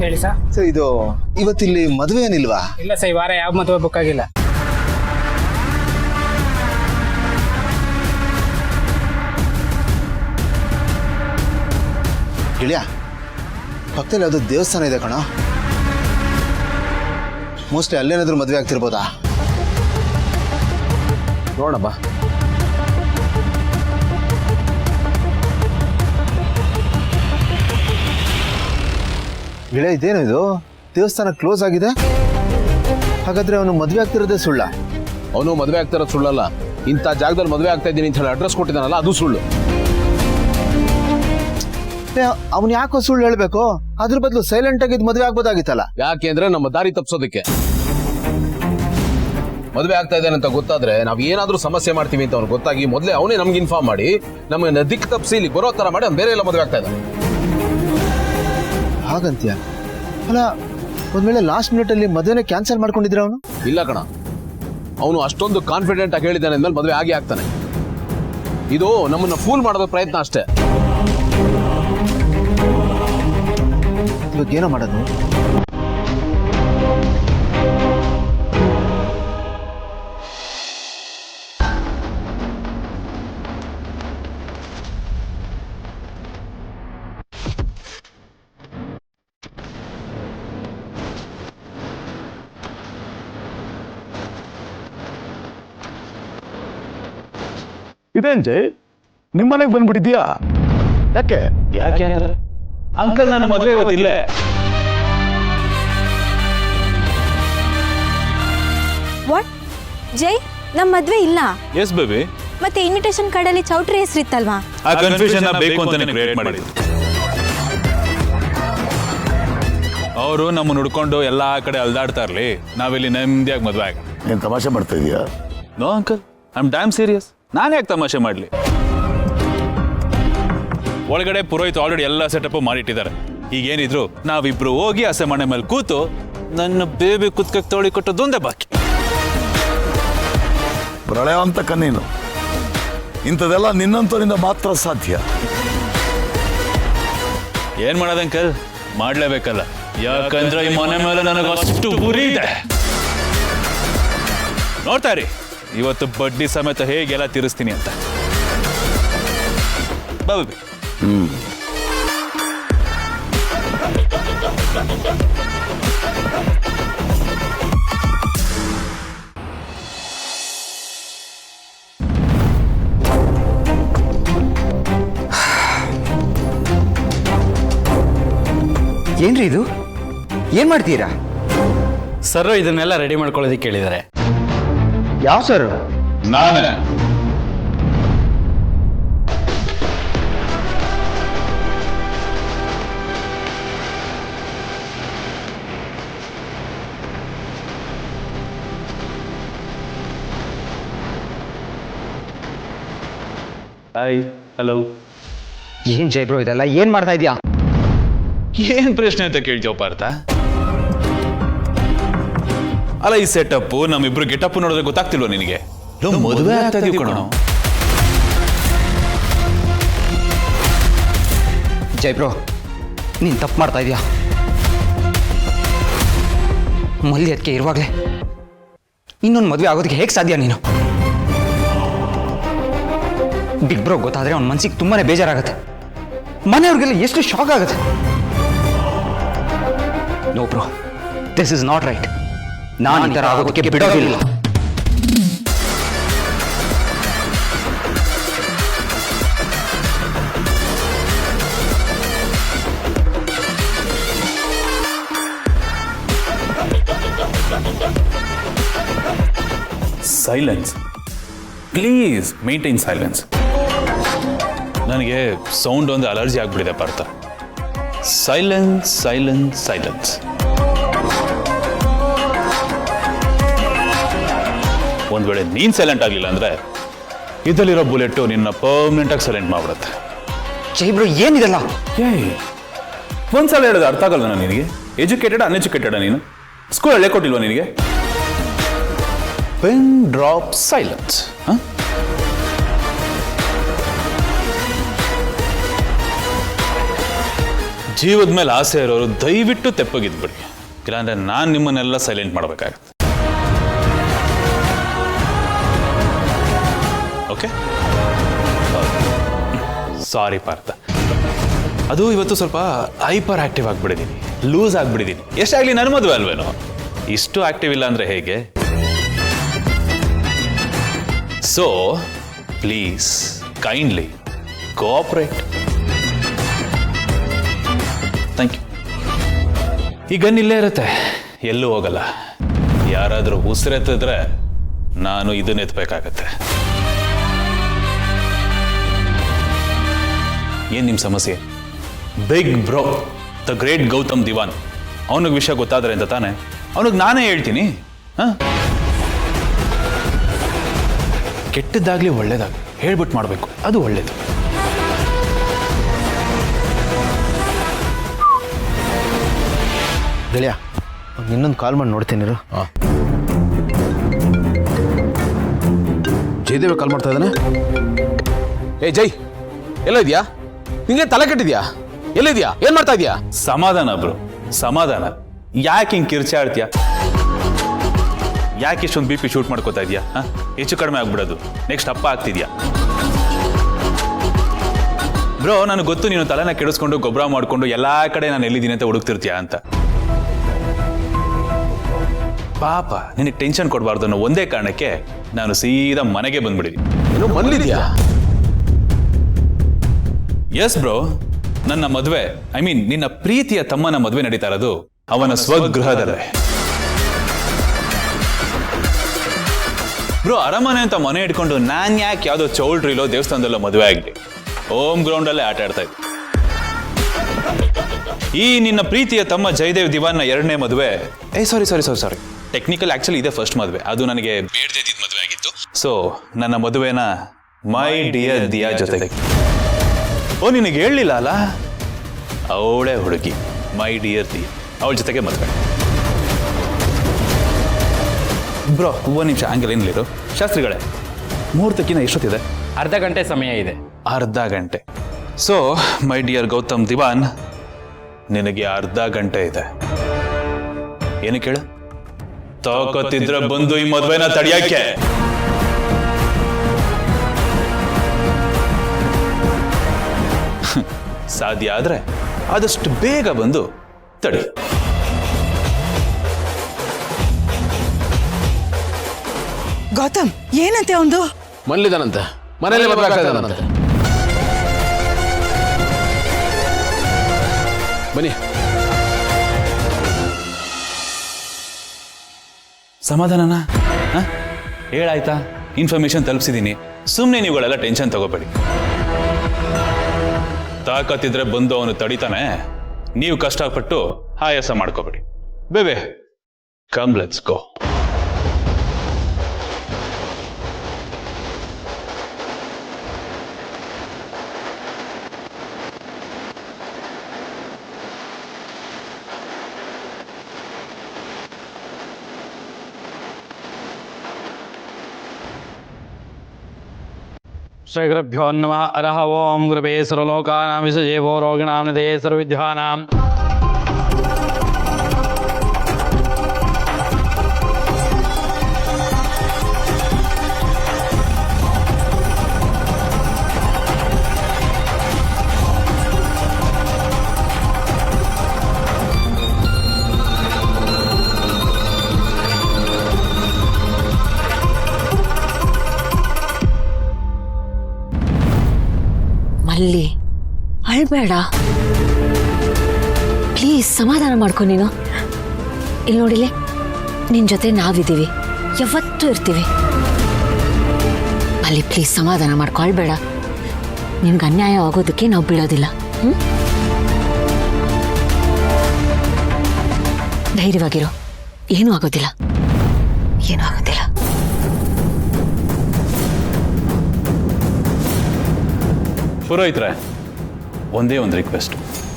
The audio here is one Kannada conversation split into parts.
ಹೇಳಿ ಸರ್. ಸರ್ ಇದು ಇವತ್ತಿಲ್ಲಿ ಮದುವೆ ಏನಿಲ್ವಾ? ಇಲ್ಲ ಸರ್, ಈ ವಾರ ಯಾವ ಮದುವೆ ಬುಕ್ ಆಗಿಲ್ಲ. ಗೆಳೆಯ, ಪಕ್ಕದಲ್ಲಿ ಯಾವ್ದೋ ದೇವಸ್ಥಾನ ಇದೆ ಕಣ. ಮೋಸ್ಟ್ಲಿ ಅಲ್ಲೇನಾದ್ರೂ ಮದುವೆ ಆಗ್ತಿರ್ಬೋದಾ? ನೋಡೋಣ ಬಾ. ಗೆಳೆಯ, ಇದೇನು ಇದು? ದೇವಸ್ಥಾನ ಕ್ಲೋಸ್ ಆಗಿದೆ. ಹಾಗಾದ್ರೆ ಅವನು ಮದುವೆ ಆಗ್ತಿರೋದೇ ಸುಳ್ಳ? ಅವನು ಮದುವೆ ಆಗ್ತಿರೋದು ಸುಳ್ಳಲ್ಲ. ಇಂಥ ಜಾಗದಲ್ಲಿ ಮದುವೆ ಆಗ್ತಾ ಇದ್ದೀನಿ ಅಂತ ಹೇಳಿ ಅಡ್ರೆಸ್ ಕೊಟ್ಟಿದ್ದಾನಲ್ಲ, ಅದು ಸುಳ್ಳು. ಅವನು ಯಾಕೋ ಸುಳ್ಳು ಹೇಳ್ಬೇಕು? ಅದ್ರ ಬದಲು ಸೈಲೆಂಟ್ ಆಗಿದ್ದು ಮದುವೆ ಆಗ್ಬೋದಾಗಿತ್ತಲ್ಲ. ಯಾಕೆಂದ್ರೆ ನಮ್ಮ ದಾರಿ ತಪ್ಪಿಸೋದಕ್ಕೆ. ಮದುವೆ ಆಗ್ತಾ ಇದ್ದಾನೆ ಅಂತ ಗೊತ್ತಾದ್ರೆ ನಾವ್ ಏನಾದ್ರೂ ಸಮಸ್ಯೆ ಮಾಡ್ತೀವಿ ಅಂತ ಅವ್ನು ಗೊತ್ತಾಗಿ ಮೊದಲೇ ಅವನೇ ನಮ್ಗೆ ಇನ್ಫಾರ್ಮ್ ಮಾಡಿ ನಮಗೆ ದಿಕ್ಕು ತಪ್ಪಿಸಿ ಇಲ್ಲಿ ಬರೋ ತರ ಮಾಡಿ ಬೇರೆ ಎಲ್ಲ ಮದುವೆ ಆಗ್ತಾ ಇದ್ದಾನೆ. ಹಾಗಂತ್ಯ? ಅಲ್ಲ, ಒಂದ್ವೇಳೆ ಲಾಸ್ಟ್ ಮಿನಿಟ್ ಅಲ್ಲಿ ಮದುವೆನೇ ಕ್ಯಾನ್ಸಲ್ ಮಾಡ್ಕೊಂಡಿದ್ರೆ ಅವನು? ಇಲ್ಲ ಕಣ, ಅವನು ಅಷ್ಟೊಂದು ಕಾನ್ಫಿಡೆಂಟ್ ಆಗಿ ಹೇಳಿದ್ದಾನೆ ಅಂದ್ಮೇಲೆ ಮದುವೆ ಆಗಿ ಆಗ್ತಾನೆ. ಇದು ನಮ್ಮನ್ನ ಫೂಲ್ ಮಾಡೋದ ಪ್ರಯತ್ನ ಅಷ್ಟೇ. ಇವಾಗ ಏನೋ ಮಾಡೋದು? ಇದೇನ್ ಜೈ, ನಿಮ್ಮನೆಗೆ ಬಂದ್ಬಿಟ್ಟಿದ್ಯಾ? ಯಾಕೆ? ಯಾಕೆ ಅಂಕಲ್, ನನ್ನ ಮದುವೆ ಇವತ್ತಿಲ್ಲೇ. ವಾಟ್ ಜೈ, ನಮ್ಮ ಮದ್ವೆ ಇಲ್ಲ? S baby. ಮತ್ತೆ ಇನ್ವಿಟೇಷನ್ ಕಾರ್ಡಲ್ಲಿ ಚೌಟ್ರಿ ಹೆಸರಿತ್ತಲ್ವಾ? ಆ ಕನ್ಫ್ಯೂಷನ್ ಬೇಕು ಅಂತಾನೆ ಕ್ರಿಯೇಟ್ ಮಾಡಿದ್ರು. ಅವರು ನಮ್ಮ ಹುಡ್ಕೊಂಡು ಎಲ್ಲಾ ಕಡೆ ಅಲ್ದಾಡ್ತಾ ಇರ್ಲಿ, ನಾವಿಲ್ಲಿ ನೆಮ್ಮದಿಯಾಗಿ ಮದುವೆ ಆಗೋಣ. ನೀನ್ ತಮಾಷೆ ಮಾಡ್ತಾ ಇದೀಯಾ? No uncle, I am damn serious. ನಾನು ಯಾಕೆ ತಮಾಷೆ ಮಾಡಲಿ? ಒಳಗಡೆ ಪುರೋಹಿತ್ ಆಲ್ರೆಡಿ ಎಲ್ಲ ಸೆಟಪ್ ಮಾಡಿಟ್ಟಿದ್ದಾರೆ. ಈಗೇನಿದ್ರು ನಾವಿಬ್ರು ಹೋಗಿ ಹಸೆ ಮನೆ ಮೇಲೆ ಕೂತು ನನ್ನ ಬೇಬಿ ಕುತ್ಕಕ್ಕೆ ತೋಳಿ ಕೊಟ್ಟದೊಂದೇ ಬಾಕಿ. ಪ್ರಳಯ ಅಂತ ಕಣ್ಣೀನು, ಇಂಥದೆಲ್ಲ ನಿನ್ನಂತರಿಂದ ಮಾತ್ರ ಸಾಧ್ಯ. ಏನ್ ಮಾಡೋದು ಅಂಕಲ್, ಮಾಡ್ಲೇಬೇಕಲ್ಲ. ಯಾಕಂದ್ರೆ ಈ ಮನೆ ಮೇಲೆ ನನಗೆ ಅಷ್ಟು ಗುರಿ ಇದೆ. ನೋಡ್ತಾ ಇರಿ ಇವತ್ತು ಬಡ್ಡಿ ಸಮೇತ ಹೇಗೆಲ್ಲ ತೀರಿಸ್ತೀನಿ ಅಂತ. ಬಾಬಿ. ಏನ್ರಿ ಇದು? ಏನ್ ಮಾಡ್ತೀರಾ? ಸರ್ ಇದನ್ನೆಲ್ಲ ರೆಡಿ ಮಾಡ್ಕೊಳ್ಳೋದಕ್ಕೆ ಕೇಳಿದ್ದಾರೆ. ಯಾವ ಸರ್? ನಾನೇ. Hi, hello. ಏನ್ ಜೈ ಬ್ರೋ ಇದೆಲ್ಲ? ಏನ್ ಮಾಡ್ತಾ ಇದ್ಯಾ? ಏನ್ ಪ್ರಶ್ನೆ ಅಂತ ಕೇಳ್ತೀವ ಪಾರ್ಥ? ಅಲ್ಲ, ಈ ಸೆಟಪ್ ನಮ್ಮಿಬ್ರು ಗೆಟಪ್ ನೋಡಿದ್ರೆ ಗೊತ್ತಾಗ್ತಿಲ್ವ ನಿನಗೆ? ಮದುವೆ ಆಗ್ತಾ ಇದೀವಿ ಕಣೋ. ಜೈ ಬ್ರೋ, ನೀನ್ ತಪ್ಪು ಮಾಡ್ತಾ ಇದೀಯಾ. ಮಲ್ಲಿ ಅದಕ್ಕೆ ಇರುವಾಗಲೇ ಇನ್ನೊಂದು ಮದುವೆ ಆಗೋದಕ್ಕೆ ಹೇಗೆ ಸಾಧ್ಯ ನೀನು? ಬಿಗ್ ಬ್ರೋ ಗೊತ್ತಾದ್ರೆ ಅವ್ನ ಮನ್ಸಿಗೆ ತುಂಬಾನೇ ಬೇಜಾರಾಗುತ್ತೆ. ಮನೆಯವ್ರಿಗೆಲ್ಲ ಎಷ್ಟು ಶಾಕ್ ಆಗುತ್ತೆ. No bro, this is not right. ನಾನು ಈ ಥರ ಆಗೋದಕ್ಕೆ ಬಿಡೋದಿಲ್ಲ. Silence please, maintain silence. ನನಗೆ ಸೌಂಡ್ ಒಂದು ಅಲರ್ಜಿ ಆಗ್ಬಿಟ್ಟಿದೆ ಪಾರ್ಥ. Silence silence silence. ಒಂದ್ ವೇಳೆ ನೀನ್ ಸೈಲೆಂಟ್ ಆಗ್ಲಿಲ್ಲ ಅಂದ್ರೆ ಇದರಲ್ಲಿರೋ ಬುಲೆಟ್ ನಿನ್ನ ಪರ್ಮನೆಂಟ್ ಆಗಿ ಸೈಲೆಂಟ್ ಮಾಡ್ಬಿಡುತ್ತೆ. ಜೈ ಬ್ರೋ, ಏನಿದೆಲ್ಲ? ಒಂದ್ಸಲ ಹೇಳೋದು ಅರ್ಥ ಆಗಲ್ಲ ನಿನಗೆ? ಎಜುಕೇಟೆಡ್ ಅನ್ಎಜುಕೇಟೆಡ್ ನೀನು? ಸ್ಕೂಲಲ್ಲೇ ಕೊಟ್ಟಿಲ್ವಾ ನಿನಗೆ? Pen drop silence. ಜೀವದ ಮೇಲೆ ಆಸೆ ಇರೋರು ದಯವಿಟ್ಟು ತೆಪ್ಪಗಿದ್ಬಿಡಿ, ಇಲ್ಲಾಂದ್ರೆ ನಾನು ನಿಮ್ಮನ್ನೆಲ್ಲ ಸೈಲೆಂಟ್ ಮಾಡಬೇಕಾಗತ್ತೆ. Okay, sorry Partha. ಅದು ಇವತ್ತು ಸ್ವಲ್ಪ ಹೈಪರ್ ಆಕ್ಟಿವ್ ಆಗಿಬಿಟ್ಟಿದ್ದೀನಿ, ಲೂಸ್ ಆಗಿಬಿಟ್ಟಿದ್ದೀನಿ. ಎಷ್ಟಾಗ್ಲಿ ನನ್ನ ಮದುವೆ ಅಲ್ವೇನೋ, ಇಷ್ಟು ಆಕ್ಟಿವ್ ಇಲ್ಲ ಅಂದ್ರೆ ಹೇಗೆ? So please kindly cooperate. Thank you. ಈ ಗನ್ ಇಲ್ಲೇ ಇರುತ್ತೆ, ಎಲ್ಲೂ ಹೋಗಲ್ಲ. ಯಾರಾದರೂ ಉಸಿರೆತ್ತಿದ್ರೆ ನಾನು ಇದನ್ನ ಎತ್ತಬೇಕಾಗತ್ತೆ. ಏನ್ ನಿಮ್ಮ ಸಮಸ್ಯೆ? Big bro the great Gautam Diwan, ಅವನಿಗೆ ವಿಷಯ ಗೊತ್ತಾದ್ರೆ ಅಂತ ತಾನೆ ಅವನಿಗೆ ನಾನೇ ಹೇಳ್ತೀನಿ. ಕೆಟ್ಟದ್ದಾಗ್ಲಿ ಒಳ್ಳೇದಾಗ್ಲಿ ಹೇಳ್ಬಿಟ್ಟು ಮಾಡಬೇಕು, ಅದು ಒಳ್ಳೇದು. ಗೆಳೆಯ, ಇನ್ನೊಂದು ಕಾಲ್ ಮಾಡಿ ನೋಡ್ತೀನಿ. ಜಯದೇವ ಕಾಲ್ ಮಾಡ್ತಾ ಇದ್ದಾನೆ. ಏ ಜೈ, ಎಲ್ಲ ಇದೆಯಾ? ನಿಂಗೆ ತಲೆ ಕೆಟ್ಟಿದ್ಯಾ? ಎಲ್ಲಿದ್ಯಾ? ಏನ್ ಮಾಡ್ತಾ ಇದೀಯಾ? ಸಮಾಧಾನ ಬ್ರೋ, ಸಮಾಧಾನ. ಯಾಕೆ ಹಿಂಗೆ ಕಿರ್ಚಾಡ್ತೀಯ? ಯಾಕೆ ಇಷ್ಟೊಂದು BP ಶೂಟ್ ಮಾಡ್ಕೋತಾ ಇದೆಯಾ? ಹೆಚ್ಚು ಕಡಿಮೆ ಆಗ್ಬಿಡೋದು, ನೆಕ್ಸ್ಟ್ ಅಪ್ಪ ಆಗ್ತಿದ್ಯಾ? ಬ್ರೋ, ನನಗೆ ಗೊತ್ತು ನೀನು ತಲೆನ ಕೆಡಿಸ್ಕೊಂಡು ಗೊಬ್ಬರ ಮಾಡಿಕೊಂಡು ಎಲ್ಲಾ ಕಡೆ ನಾನು ಎಲ್ಲಿದ್ದೀನಿ ಅಂತ ಹುಡುಕ್ತಿರ್ತೀಯ ಅಂತ. ಪಾಪ ನಿನಗೆ ಟೆನ್ಷನ್ ಕೊಡಬಾರ್ದು ಅನ್ನೋ ಒಂದೇ ಕಾರಣಕ್ಕೆ ನಾನು ಸೀದಾ ಮನೆಗೆ ಬಂದ್ಬಿಡಿದ್ದೀನಿ. ಏನು ಮನೇಲಿದ್ಯಾ? ಎಸ್ ಬ್ರೋ, ನನ್ನ ಮದುವೆ, ಐ ಮೀನ್ ನಿನ್ನ ಪ್ರೀತಿಯ ತಮ್ಮನ ಮದುವೆ ನಡೀತಾ ಇರೋದು ಅವನ ಸ್ವಗೃಹದಲ್ಲೇ. ಬ್ರೋ, ಅರಮನೆ ಅಂತ ಮನೆ ಇಟ್ಕೊಂಡು ನಾನ್ ಯಾಕೆ ಯಾವುದೋ ಚೌಲ್ಟ್ರಿಲೋ ದೇವಸ್ಥಾನದಲ್ಲೋ ಮದುವೆ ಆಗಲಿ, ಹೋಮ್ ಗ್ರೌಂಡಲ್ಲೇ ಆಟ ಆಡ್ತಾ ಇದ್ದೆ. ಈ ನಿನ್ನ ಪ್ರೀತಿಯ ತಮ್ಮ ಜಯದೇವ್ ದಿವಾನ್ನ 2ನೇ ಮದುವೆ, ಸಾರಿ ಟೆಕ್ನಿಕಲ್ ಆಕ್ಚುಲಿ ಇದೆ ಫಸ್ಟ್ ಮದುವೆ, ಅದು ನನಗೆ ಬೇಡದಿದ್ದ ಮದುವೆ ಆಗಿತ್ತು. ಸೊ ನನ್ನ ಮದುವೆನ ಮೈ ಡಿಯರ್ ದಿಯಾ ಜೊತೆಗೆ. ಓ, ನಿನಗೆ ಹೇಳಲಿಲ್ಲ ಅಲ್ಲ? ಅವಳೇ ಹುಡುಗಿ ಮೈ ಡಿಯರ್ ದಿಯಾ, ಅವಳ ಜೊತೆಗೆ ಮದುವೆ. ಬ್ರೋ, ಒಂದು ನಿಮಿಷ ಹಂಗೆಲ್ಲ ಏನಿಲ್ಲಿರು. ಶಾಸ್ತ್ರಿಗಳೇ, ಮುಹೂರ್ತಕ್ಕಿಂತ ಎಷ್ಟೊತ್ತಿದೆ? ಅರ್ಧ ಗಂಟೆ ಸಮಯ ಇದೆ. ಅರ್ಧ ಗಂಟೆ. ಸೊ ಮೈ ಡಿಯರ್ ಗೌತಮ್ ದಿವಾನ್, ನಿನಗೆ ಅರ್ಧ ಗಂಟೆ ಇದೆ. ಏನು ಕೇಳು? ತಾಕತ್ತಿದ್ರೆ ಬಂದು ಈ ಮದುವೆನ ತಡೆಯಕ್ಕೆ. ಸಾಧ್ಯ ಆದ್ರೆ ಆದಷ್ಟು ಬೇಗ ಬಂದು ತಡಿ. ಗೌತಮ್, ಏನಂತೆ ಅವನು? ಮನೇಲಿದ್ದಾನಂತೆ, ಮನೇಲಿ ಮದುವೆ ಆಗ್ತಾ ಇದ್ದಾನಂತೆ. ಬನ್ನಿ. ಸಮಾಧಾನನಾ? ಹೇಳಾಯ್ತಾ? ಇನ್ಫಾರ್ಮೇಶನ್ ತಲುಪಿಸಿದ್ದೀನಿ. ಸುಮ್ಮನೆ ನೀವುಗಳೆಲ್ಲ ಟೆನ್ಷನ್ ತಗೋಬೇಡಿ. ತಾಕತ್ತಿದ್ರೆ ಬಂದು ಅವನು ತಡಿತಾನೆ, ನೀವು ಕಷ್ಟಪಟ್ಟು ಆಯಾಸ ಮಾಡ್ಕೋಬೇಡಿ. ಬೇಬೆ, ಕಮ್ ಲೆಟ್ಸ್ ಗೋ. ಶ್ರೀ ಗುರುಭ್ಯೋ ನಮಃ. ಹರಃ ಓಂ ಗುರುವೇ ಸರ್ವಲೋಕಾನಾಂ ವಿಷಜೇವೋ ರೋಗಿಣಾಂ ನಿಧಯೇ ಸರ್ವವಿದ್ಯಾನಾಂ. ಮಲ್ಲಿ, ಅಳ್ಬೇಡ ಪ್ಲೀಸ್, ಸಮಾಧಾನ ಮಾಡ್ಕೊ. ನೀನು ಇಲ್ಲಿ ನೋಡಿಲೆ, ನಿನ್ ಜೊತೆ ನಾವಿದ್ದೀವಿ, ಯಾವತ್ತೂ ಇರ್ತೀವಿ. ಮಲ್ಲಿ ಪ್ಲೀಸ್ ಸಮಾಧಾನ ಮಾಡ್ಕೊ, ಅಳ್ಬೇಡ. ನಿನ್ಗೆ ಅನ್ಯಾಯ ಆಗೋದಕ್ಕೆ ನಾವು ಬಿಡೋದಿಲ್ಲ. ಧೈರ್ಯವಾಗಿರೋ, ಏನೂ ಆಗೋದಿಲ್ಲ, ಏನೂ ಆಗೋದಿಲ್ಲ. ಪುರೋಹಿತ್ರೆ, ಒಂದೇ ಒಂದು ರಿಕ್ವೆಸ್ಟ್.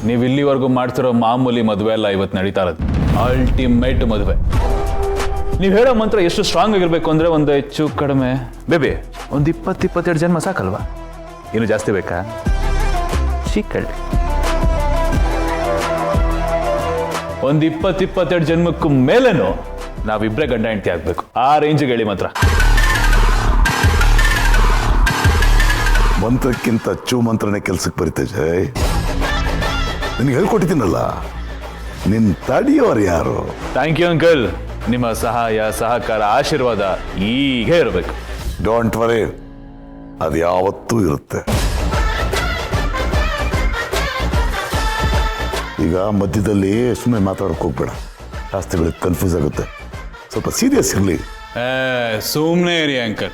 ನೀವು ಇಲ್ಲಿವರೆಗೂ ಮಾಡ್ತಿರೋ ಮಾಮೂಲಿ ಮದುವೆ ಅಲ್ಲ ಇವತ್ತು ನಡೀತಾ ಇರೋದು, ಅಲ್ಟಿಮೇಟ್ ಮದುವೆ. ನೀವು ಹೇಳೋ ಮಂತ್ರ ಎಷ್ಟು ಸ್ಟ್ರಾಂಗ್ ಆಗಿರ್ಬೇಕು ಅಂದರೆ ಒಂದು ಹೆಚ್ಚು ಕಡಿಮೆ ಬೇಬಿ ಒಂದು 20-22 ಜನ್ಮ ಸಾಕಲ್ವಾ? ಇನ್ನು ಜಾಸ್ತಿ ಬೇಕಾ? ಚಿಕ್ಕಳ್ಳಿ ಒಂದು 20-22 ಜನ್ಮಕ್ಕೂ ಮೇಲೇನು ನಾವಿಬ್ರೇ ಗಂಡ ಹೆಂಡತಿ ಆಗ್ಬೇಕು. ಆ ರೇಂಜ್ಗೆ ಹೇಳಿ ಮಾತ್ರ. ಮಂತ್ರಕ್ಕಿಂತ ಚೂ ಮಂತ್ರನೇ ಕೆಲ್ಸಕ್ಕೆ ಬರುತ್ತೆ ಜಯ್. ನಿನಗೆ ಹೇಳ್ಕೊಟ್ಟಿದ್ದೀನಲ್ಲ, ನಿನ್ ತಡಿಯೋರು ಯಾರು? Thank you uncle. ನಿಮ್ಮ ಸಹಾಯ ಸಹಕಾರ ಆಶೀರ್ವಾದ ಹೀಗೆ ಇರಬೇಕು. ಡೋಂಟ್ ವರಿ, ಅದು ಯಾವತ್ತೂ ಇರುತ್ತೆ. ಈಗ ಮಧ್ಯದಲ್ಲಿ ಸುಮ್ಮನೆ ಮಾತಾಡೋಕೆ ಹೋಗ್ಬೇಡ, ಶಾಸ್ತ್ರಿಗಳಿಗೆ ಕನ್ಫ್ಯೂಸ್ ಆಗುತ್ತೆ. ಸ್ವಲ್ಪ ಸೀರಿಯಸ್ ಇರಲಿ. ಸುಮ್ಮನೆ ಇರಿ ಅಂಕಲ್.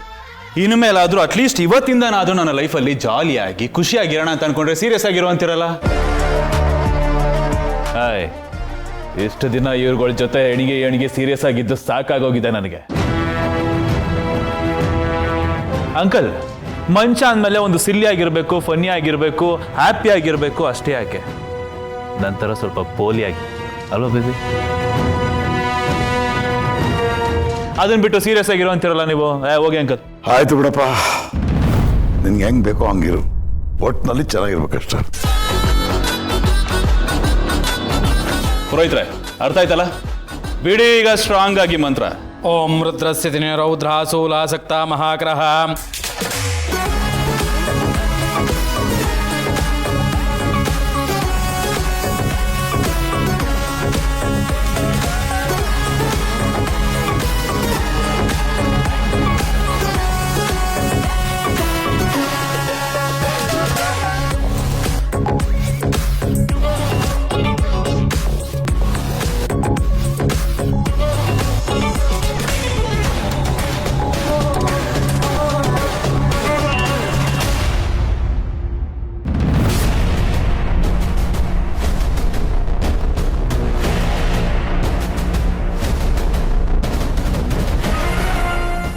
ಇನ್ಮೇಲಾದ್ರೂ ಅಟ್ಲೀಸ್ಟ್ ಇವತ್ತಿಂದನಾದ್ರೂ ನನ್ನ ಲೈಫಲ್ಲಿ ಜಾಲಿಯಾಗಿ ಖುಷಿಯಾಗಿರೋಣ ಅಂತ ಅನ್ಕೊಂಡ್ರೆ ಸೀರಿಯಸ್ ಆಗಿರುವಂತಿರಲ್ಲ. ಇಷ್ಟು ದಿನ ಇವ್ರುಗಳ ಜೊತೆ ಎಣಿಗೆ ಸೀರಿಯಸ್ ಆಗಿದ್ದು ಸಾಕಾಗೋಗಿದೆ ನನಗೆ. ಅಂಕಲ್, ಮಂಚ ಅಂದಮೇಲೆ ಒಂದು ಸಿಲ್ಲಿ ಆಗಿರ್ಬೇಕು, ಫನ್ನಿ ಆಗಿರ್ಬೇಕು, ಹ್ಯಾಪಿ ಆಗಿರ್ಬೇಕು, ಅಷ್ಟೇ ಯಾಕೆ ನಂತರ ಸ್ವಲ್ಪ ಪೋಲಿ ಆಗಿ ಅಲ್ವಾ ಬೇಬಿ? ಅದನ್ನ ಬಿಟ್ಟು ಸೀರಿಯಸ್ ಆಗಿರೋ ಅಂತಿರಲ್ಲ ನೀವು. ಹೋಗಿ ಅಂಕಲ್. ಆಯ್ತು ಬಿಡಪ್ಪ, ನಿನ್ಗೆ ಹೆಂಗ್ ಬೇಕೋ ಹಂಗಿರು, ಒಟ್ಟಿನಲ್ಲಿ ಚೆನ್ನಾಗಿರ್ಬೇಕಷ್ಟೇ. ಪುರೋಹಿತ್ರೆ, ಅರ್ಥ ಆಯ್ತಲ್ಲ? ಬಿಡಿ ಈಗ ಸ್ಟ್ರಾಂಗ್ ಆಗಿ ಮಂತ್ರ. ಓಂ ರುದ್ರಸ್ಥಿತಿನಿ ರೌದ್ರಾಸೂಲಾಸಕ್ತ ಮಹಾಗ್ರಹ.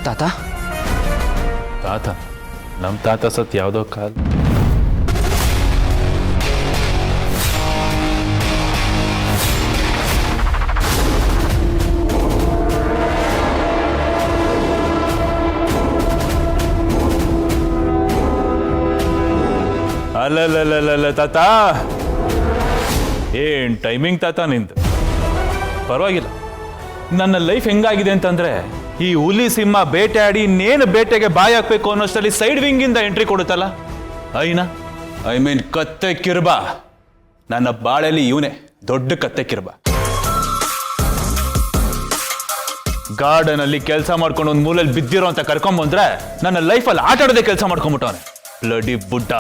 ತಾತ, ತಾತ? ನಮ್ಮ ತಾತ ಸತ್ ಯಾವುದೋ ಕಾಲ್. ಅಲ್ಲಲ್ಲ ತಾತ, ಏನ್ ಟೈಮಿಂಗ್ ತಾತ ನಿಂದು. ಪರವಾಗಿಲ್ಲ. ನನ್ನ ಲೈಫ್ ಹೆಂಗಾಗಿದೆ ಅಂತಂದ್ರೆ, ಈ ಹುಲಿ ಸಿಂಹ ಬೇಟೆಯಾಡಿ ಇನ್ನೇನು ಬೇಟೆಗೆ ಬಾಯಿ ಹಾಕ್ಬೇಕು ಅನ್ನೋಷ್ಟರಲ್ಲಿ ಸೈಡ್ ವಿಂಗ್ ಇಂದ ಎಂಟ್ರಿ ಕೊಡುತ್ತಲ್ಲ, ಐ ಮೀನ್ ಕತ್ತೆ ಕಿರ್ಬ. ನನ್ನ ಬಾಳಲ್ಲಿ ಇವನೇ ದೊಡ್ಡ ಕತ್ತೆ ಕಿರ್ಬ. ಗಾರ್ಡನ್ ಅಲ್ಲಿ ಕೆಲಸ ಮಾಡ್ಕೊಂಡು ಒಂದು ಮೂಲೆಯಲ್ಲಿ ಬಿದ್ದಿರೋ ಅಂತ ಕರ್ಕೊಂಬಂದ್ರೆ ನನ್ನ ಲೈಫಲ್ಲಿ ಆಟ ಆಡೋದೇ ಕೆಲಸ ಮಾಡ್ಕೊಂಡ್ಬಿಟ್ಟವನೆ ಬ್ಲಡಿ ಬುಡ್ಡ.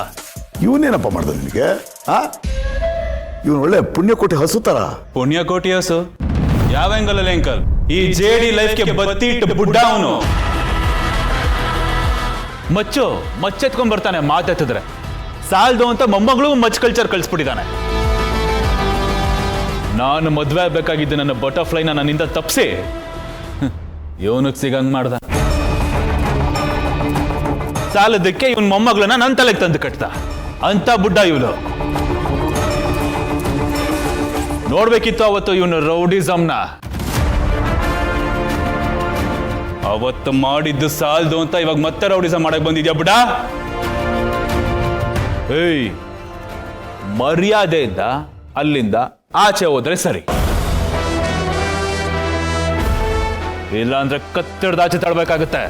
ಇವನೇನಪ್ಪ ಮಾಡ್ದ ನಿನಗೆ? ಇವನು ಒಳ್ಳೆ ಪುಣ್ಯಕೋಟಿ ಹಸುತ್ತಾರ. ಪುಣ್ಯಕೋಟಿ ಹಸು ಯಾವ ಆಂಗಲಲ್ಲಿ ಅಂಕಲ್? ಈ ಜೇಡಿ ಲೈಫ್ಗೆ ಬತ್ತಿ ಇಟ್ಟು ಬುಡ್ಡ ಅವನು. ಮಚ್ಚೆತ್ಕೊಂಡ್ ಬರ್ತಾನೆ ಮಾತೆತ್ತಿದ್ರೆ ಸಾಲ್ದು ಅಂತ ಮೊಮ್ಮಗಳು ಮಚ್ ಕಲ್ಚರ್ ಕಳಿಸ್ಬಿಟ್ಟಿದ್ದಾನೆ. ನಾನು ಮದ್ವೆ ಆಗ್ಬೇಕಾಗಿದ್ದು ನನ್ನ ಬಟರ್ಫ್ಲೈನ ನನ್ನಿಂದ ತಪ್ಪಿಸಿ ಇವನಿಗೆ ಸಿಗಂಗ್ ಮಾಡ್ದ. ಸಾಲದಕ್ಕೆ ಇವನ್ ಮೊಮ್ಮಗಳನ್ನ ನನ್ನ ತಲೆಗೆ ತಂದು ಕಟ್ತ. ಅಂತ ಬುಡ್ಡ ಇವನು. ನೋಡ್ಬೇಕಿತ್ತು ಅವತ್ತು ಇವನು ರೌಡಿಸಮ್ನ. ಅವತ್ತು ಮಾಡಿದ್ದು ಸಾಲ್ದು ಅಂತ ಇವಾಗ ಮತ್ತೆ ರೌಡಿಸಮ್ ಮಾಡಕ್ ಬಂದಿದ್ಯಾ ಬುಡ? ಏಯ್, ಮರ್ಯಾದೆಯಿಂದ ಅಲ್ಲಿಂದ ಆಚೆ ಹೋದ್ರೆ ಸರಿ, ಇಲ್ಲ ಅಂದ್ರೆ ಕತ್ತಿಡ್ದು ಆಚೆ ತಳ್ಬೇಕಾಗತ್ತೆ.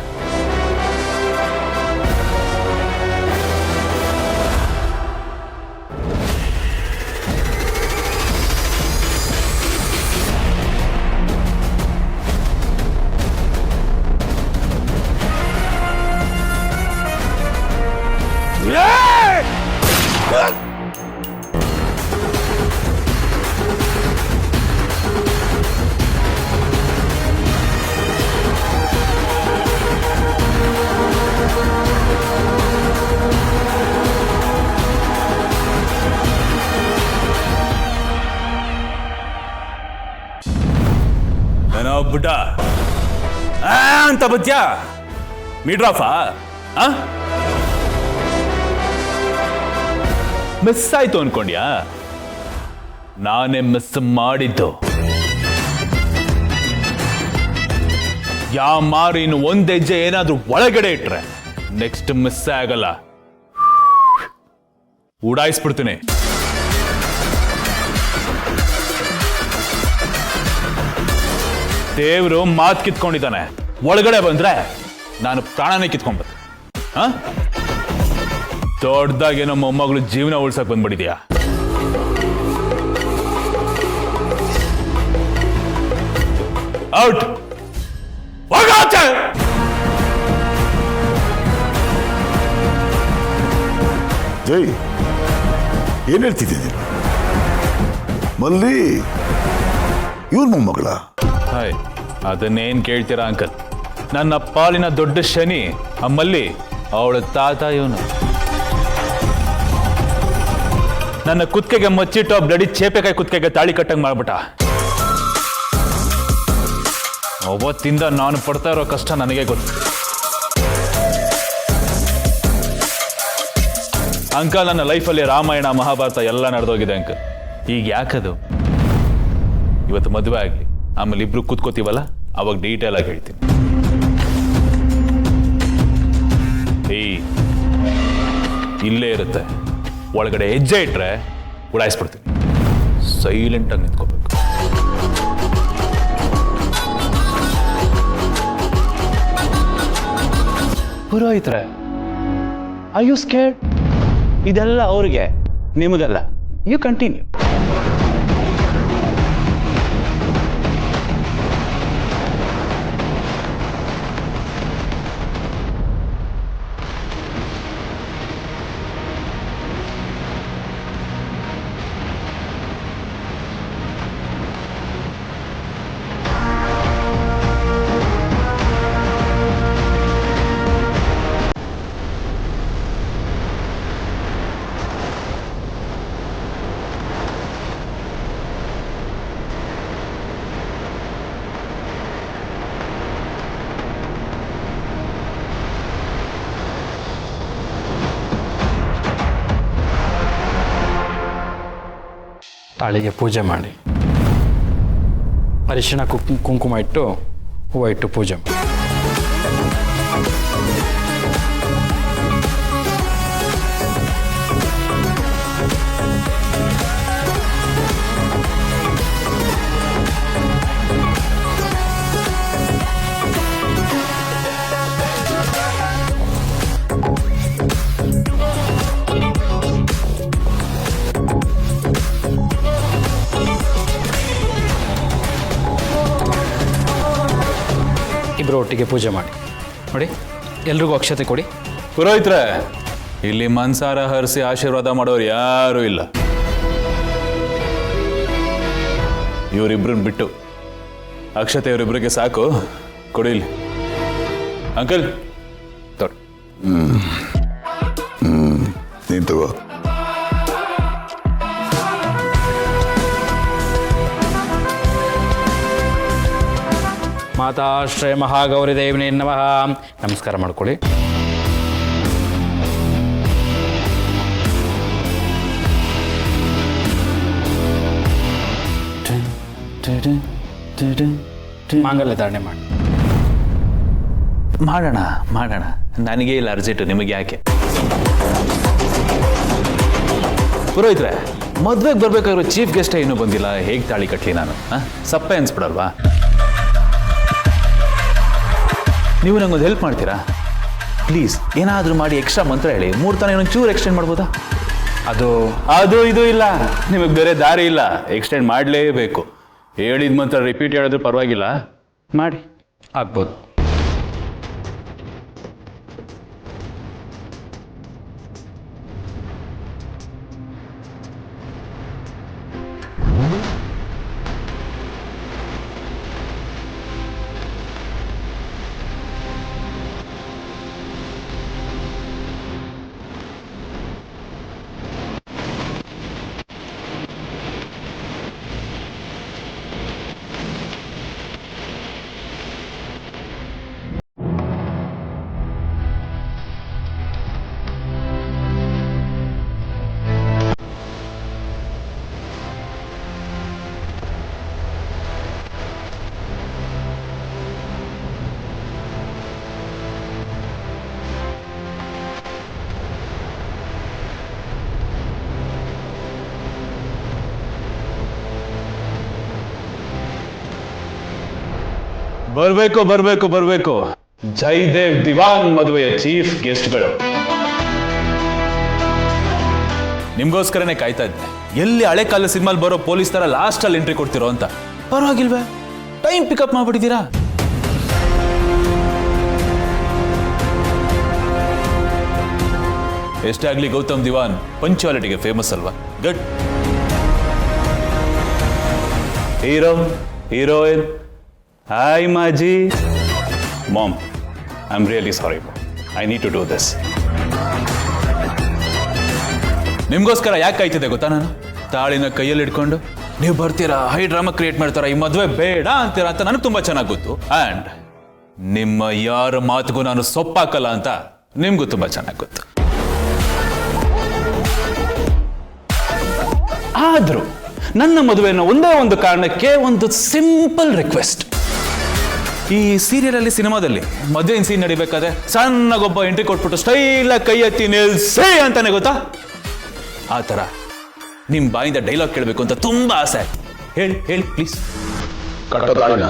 ಬುಡ್ಡ ಅಂತ ಬತ್ಯಾ ಮಿಡ್ರಾಫಾ? ಮಿಸ್ ಆಯ್ತು ಅನ್ಕೊಂಡ್ಯಾ? ನಾನೇ ಮಿಸ್ ಮಾಡಿದ್ದು. ಯಾ ಮಾರು ಇನ್ನು ಒಂದ್ ಹೆಜ್ಜೆ ಏನಾದ್ರೂ ಒಳಗಡೆ ಇಟ್ರೆ ನೆಕ್ಸ್ಟ್ ಮಿಸ್ ಆಗಲ್ಲ, ಉಡಾಯಿಸ್ಬಿಡ್ತೀನಿ. ದೇವ್ರು ಮಾತು ಕಿತ್ಕೊಂಡಿದ್ದಾನೆ, ಒಳಗಡೆ ಬಂದ್ರೆ ನಾನು ಪ್ರಾಣನೇ ಕಿತ್ಕೊಂಡ್ಬರ್ತೀನಿ. ಹಾ, ದೊಡ್ಡದಾಗೇನೋ ಮೊಮ್ಮಗಳು ಜೀವನ ಉಳ್ಸಕ್ ಬಂದ್ಬಿಟ್ಟಿದ್ಯಾ? ಔಟ್, ಹೋಗಾಚೆ! ಜೈ, ಏನ್ ಹೇಳ್ತಿದ್ದೀನಿ? ಮಲ್ಲಿ ಇವ್ರ ಮೊಮ್ಮಗಳ? ಹಾಯ್, ಅದನ್ನೇನ್ ಕೇಳ್ತೀರಾ ಅಂಕಲ್? ನನ್ನ ಪಾಲಿನ ದೊಡ್ಡ ಶನಿ ಅಮ್ಮಲ್ಲಿ, ಅವಳ ತಾತ ಇವನು. ನನ್ನ ಕುತ್ತಿಗೆಗೆ ಮಚ್ಚಿಟ್ಟು ಬ್ಲಡಿ ಚೇಪೆಕಾಯಿ ಕುತ್ತಿಗೆಗೆ ತಾಳಿ ಕಟ್ಟಂಗ್ ಮಾಡ್ಬಿಟ್ಟ. ಅವತ್ತಿಂದ ನಾನು ಪಡ್ತಾ ಇರೋ ಕಷ್ಟ ನನಗೆ ಗೊತ್ತು. ಅಂಕಲ್, ನನ್ನ ಲೈಫಲ್ಲಿ ರಾಮಾಯಣ ಮಹಾಭಾರತ ಎಲ್ಲ ನಡೆದೋಗಿದೆ ಅಂಕಲ್. ಈಗ ಯಾಕದು? ಇವತ್ತು ಮದುವೆ ಆಗಲಿ, ಆಮೇಲೆ ಇಬ್ರು ಕೂತ್ಕೋತೀವಲ್ಲ, ಅವಾಗ ಡೀಟೇಲ್ ಆಗಿ ಹೇಳ್ತೀನಿ. ಇಲ್ಲೇ ಇರುತ್ತೆ, ಒಳಗಡೆ ಹೆಜ್ಜೆ ಇಟ್ರೆ ಉಡಾಯಿಸ್ಬಿಡ್ತೀನಿ. ಸೈಲೆಂಟ್ ಆಗಿ ನಿಂತ್ಕೋಬೇಕು. ಪುರೋಹಿತ್ರೆ, ಐ ಯು ಸ್ಕೇರ್ಡ್? ಇದೆಲ್ಲ ಅವ್ರಿಗೆ, ನಿಮಗಲ್ಲ. You continue. ತಾಳಿಗೆ ಪೂಜೆ ಮಾಡಿ, ಅರಿಶಿಣ ಕುಂಕುಮ ಇಟ್ಟು, ಹೂವು ಇಟ್ಟು ಪೂಜೆ ಮಾಡಿ. ಇಬ್ಬರು ಒಟ್ಟಿಗೆ ಪೂಜೆ ಮಾಡಿ. ನೋಡಿ, ಎಲ್ರಿಗೂ ಅಕ್ಷತೆ ಕೊಡಿ. ಪುರೋಹಿತ್ರೆ, ಇಲ್ಲಿ ಮನ್ಸಾರ ಹರಿಸಿ ಆಶೀರ್ವಾದ ಮಾಡೋರು ಯಾರೂ ಇಲ್ಲ. ಇವರಿಬ್ರನ್ನ ಬಿಟ್ಟು ಅಕ್ಷತೆ ಇವರಿಬ್ರಿಗೆ ಸಾಕು. ಕೊಡಿಲಿ ಅಂಕಲ್, ತೊಡ್. ನೀನ್ ತಗೋ. ಮಾತಾ ಶ್ರೀ ಮಹಾಗೌರಿ ದೇವಿನೇ ನಮಃ. ನಮಸ್ಕಾರ ಮಾಡ್ಕೊಳ್ಳಿ. ಮಾಂಗಲ್ಯ ಧಾರಣೆ ಮಾಡಿ. ಮಾಡೋಣ ಮಾಡೋಣ, ನನಗೆ ಇಲ್ಲ ಅರ್ಜೆಂಟು, ನಿಮಗೆ ಯಾಕೆ? ಪುರೋಹಿತ್ರೆ, ಮದ್ವೆಗೆ ಬರ್ಬೇಕಾದ್ರೂ ಚೀಫ್ ಗೆಸ್ಟೇ ಇನ್ನೂ ಬಂದಿಲ್ಲ, ಹೇಗೆ ತಾಳಿ ಕಟ್ಲಿ ನಾನು? ಸಪ್ಪೆ ಅನ್ಸ್ಬಿಡಲ್ವಾ? ನೀವು ನಂಗೊಂದು ಹೆಲ್ಪ್ ಮಾಡ್ತೀರಾ ಪ್ಲೀಸ್? ಏನಾದರೂ ಮಾಡಿ ಎಕ್ಸ್ಟ್ರಾ ಮಂತ್ರ ಹೇಳಿ, ಮುಹೂರ್ತನ ಇನ್ನೊಂದು ಚೂರು ಎಕ್ಸ್ಟೆಂಡ್ ಮಾಡ್ಬೋದಾ? ಅದು ಇದು ಇಲ್ಲ, ನಿಮಗೆ ಬೇರೆ ದಾರಿ ಇಲ್ಲ, ಎಕ್ಸ್ಟೆಂಡ್ ಮಾಡಲೇಬೇಕು. ಹೇಳಿದ ಮಂತ್ರ ರಿಪೀಟ್ ಹೇಳಿದ್ರು ಪರವಾಗಿಲ್ಲ, ಮಾಡಿ. ಆಗ್ಬೋದು. ಬರ್ಬೇಕು ಜಯದೇವ್ ದಿವಾನ್ ಮದುವೆಯ ಚೀಫ್ ಗೆಸ್ಟ್ಗಳು. ನಿಮ್ಗೋಸ್ಕರನೇ ಕಾಯ್ತಾ ಇದ್ದೆ. ಎಲ್ಲಿ ಹಳೆ ಕಾಲ ಸಿನಿಮಾಲ್ ಬರೋ ಪೊಲೀಸ್ ತರ ಲಾಸ್ಟ್ ಅಲ್ಲಿ ಎಂಟ್ರಿ ಕೊಡ್ತಿರೋ ಅಂತ. ಪರವಾಗಿಲ್ವೇ, ಟೈಮ್ ಪಿಕಪ್ ಮಾಡ್ಬಿಟ್ಟಿದ್ದೀರಾ. ಎಷ್ಟಾಗ್ಲಿ ಗೌತಮ್ ದಿವಾನ್ ಪಂಚುಯಾಲಿಟಿಗೆ ಫೇಮಸ್ ಅಲ್ವಾ? ಗುಡ್. ಹೀರೋ, ಹೀರೋಯಿನ್, ಹಾಯ್ ಮಾಜಿ. Mom, I am really sorry. I need to do this. ನಿಮ್ಗೋಸ್ಕರ ಯಾಕೆ ಕಾಯ್ತಿದೆ ಗೊತ್ತಾ? ನಾನು ತಾಳಿನ ಕೈಯಲ್ಲಿ ಇಟ್ಕೊಂಡು ನೀವು ಬರ್ತೀರಾ, ಹೈ ಡ್ರಾಮಾ ಕ್ರಿಯೇಟ್ ಮಾಡ್ತಾರ, ಈ ಮದುವೆ ಬೇಡ ಅಂತೀರಾ ಅಂತ ನನಗೆ ತುಂಬಾ ಚೆನ್ನಾಗಿ ಗೊತ್ತು. ಅಂಡ್ ನಿಮ್ಮ ಯಾರ ಮಾತಿಗೂ ನಾನು ಸೊಪ್ಪಾಕಲ್ಲ ಅಂತ ನಿಮ್ಗೂ ತುಂಬಾ ಚೆನ್ನಾಗಿ ಗೊತ್ತು. ಆದ್ರೂ ನನ್ನ ಮದುವೆನ ಒಂದೇ ಒಂದು ಕಾರಣಕ್ಕೆ ಒಂದು ಸಿಂಪಲ್ ರಿಕ್ವೆಸ್ಟ್. ಈ ಸೀರಿಯಲ್ ಅಲ್ಲಿ, ಸಿನಿಮಾದಲ್ಲಿ ಮದುವೆ ಸೀನ್ ನಡಿಬೇಕಾದ್ರೆ ಸಣ್ಣಗೊಬ್ಬ ಎಂಟ್ರಿ ಕೊಟ್ಬಿಟ್ಟು ಸ್ಟೈಲ್ ಕೈ ಎತ್ತಿ ನಿಲ್ಸೇ ಅಂತಾನೆ ಗೊತ್ತಾ? ಆ ಥರ ನಿಮ್ಮ ಬಾಯಿಂದ ಡೈಲಾಗ್ ಕೇಳಬೇಕು ಅಂತ ತುಂಬಾ ಆಸೆ. ಹೇಳಿ ಪ್ಲೀಸ್. ಕಟ್ಟೋ ತಾಳಿನ